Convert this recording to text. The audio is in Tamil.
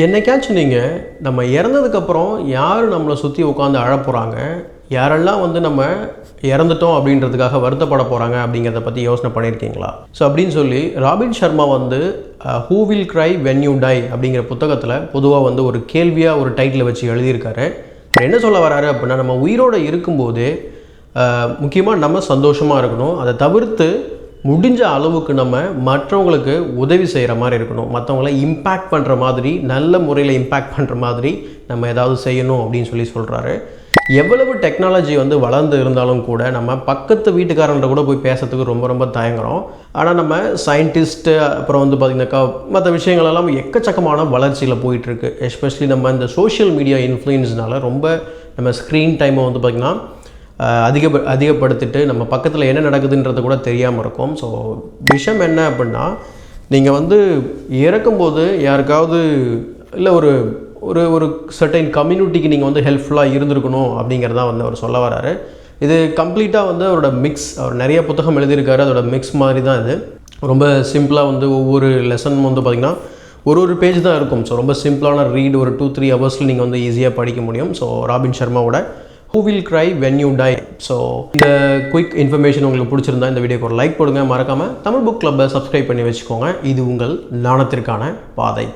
என்னைக்காச்சும் நீங்கள் நம்ம இறந்ததுக்கப்புறம் யார் நம்மளை சுற்றி உட்காந்து அழப்போகிறாங்க, யாரெல்லாம் வந்து நம்ம இறந்துட்டோம் அப்படின்றதுக்காக வருத்தப்பட போகிறாங்க அப்படிங்கிறத பற்றி யோசனை பண்ணியிருக்கீங்களா? ஸோ அப்படின்னு சொல்லி ராபின் சர்மா வந்து who will cry when you tie அப்படிங்கிற புத்தகத்தில் பொதுவாக வந்து ஒரு கேள்வியாக ஒரு டைட்டில் வச்சு எழுதியிருக்காரு. என்ன சொல்ல வராரு அப்படின்னா, நம்ம உயிரோடு இருக்கும்போது முக்கியமாக நம்ம சந்தோஷமாக இருக்கணும். அதை தவிர்த்து முடிஞ்ச அளவுக்கு நம்ம மற்றவங்களுக்கு உதவி செய்கிற மாதிரி இருக்கணும். மற்றவங்கள இம்பேக்ட் பண்ணுற மாதிரி, நல்ல முறையில் இம்பேக்ட் பண்ணுற மாதிரி நம்ம ஏதாவது செய்யணும் அப்படின்னு சொல்லி சொல்கிறாரு. எவ்வளவு டெக்னாலஜி வந்து வளர்ந்து இருந்தாலும் கூட நம்ம பக்கத்து வீட்டுக்காரன்ட்ட கூட போய் பேசுறதுக்கு ரொம்ப ரொம்ப தயங்குறோம். ஆனால் நம்ம சயின்டிஸ்ட்டு அப்புறம் வந்து பார்த்திங்கனாக்கா மற்ற விஷயங்களெல்லாம் எக்கச்சக்கமான வளர்ச்சியில் போயிட்டுருக்கு. எஸ்பெஷலி நம்ம இந்த சோஷியல் மீடியா இன்ஃப்ளூயன்ஸ்னால ரொம்ப நம்ம ஸ்க்ரீன் டைமை வந்து பார்த்திங்கன்னா அதிகப்படுத்திட்டு நம்ம பக்கத்தில் என்ன நடக்குதுன்றது கூட தெரியாமல் இருக்கும். ஸோ விஷயம் என்ன அப்படின்னா, நீங்கள் வந்து இறக்கும்போது யாருக்காவது இல்லை ஒரு ஒரு ஒரு சர்டைன் கம்யூனிட்டிக்கு நீங்கள் வந்து ஹெல்ப்ஃபுல்லாக இருந்திருக்கணும் அப்படிங்கிறதான் வந்து அவர் சொல்ல வராரு. இது கம்ப்ளீட்டாக வந்து அவரோட மிக்ஸ், அவர் நிறைய புத்தகம் எழுதியிருக்காரு. அதோட மிக்ஸ் மாதிரி தான் இது. ரொம்ப சிம்பிளாக வந்து ஒவ்வொரு லெசன் வந்து பார்த்திங்கன்னா ஒரு பேஜ் தான் இருக்கும். ஸோ ரொம்ப சிம்பிளான ரீட், ஒரு 2-3 ஹவர்ஸில் நீங்கள் வந்து ஈஸியாக படிக்க முடியும். ஸோ ராபின் சர்மாவோட Who will cry when you die? So இந்த குயிக் இன்ஃபர்மேஷன் உங்களுக்கு பிடிச்சிருந்தா இந்த வீடியோக்கு ஒரு லைக் போடுங்க. மறக்காமல் தமிழ் புக் கிளப்பை சப்ஸ்கிரைப் பண்ணி வச்சுக்கோங்க. இது உங்கள் ஞானத்திற்கான பாதை.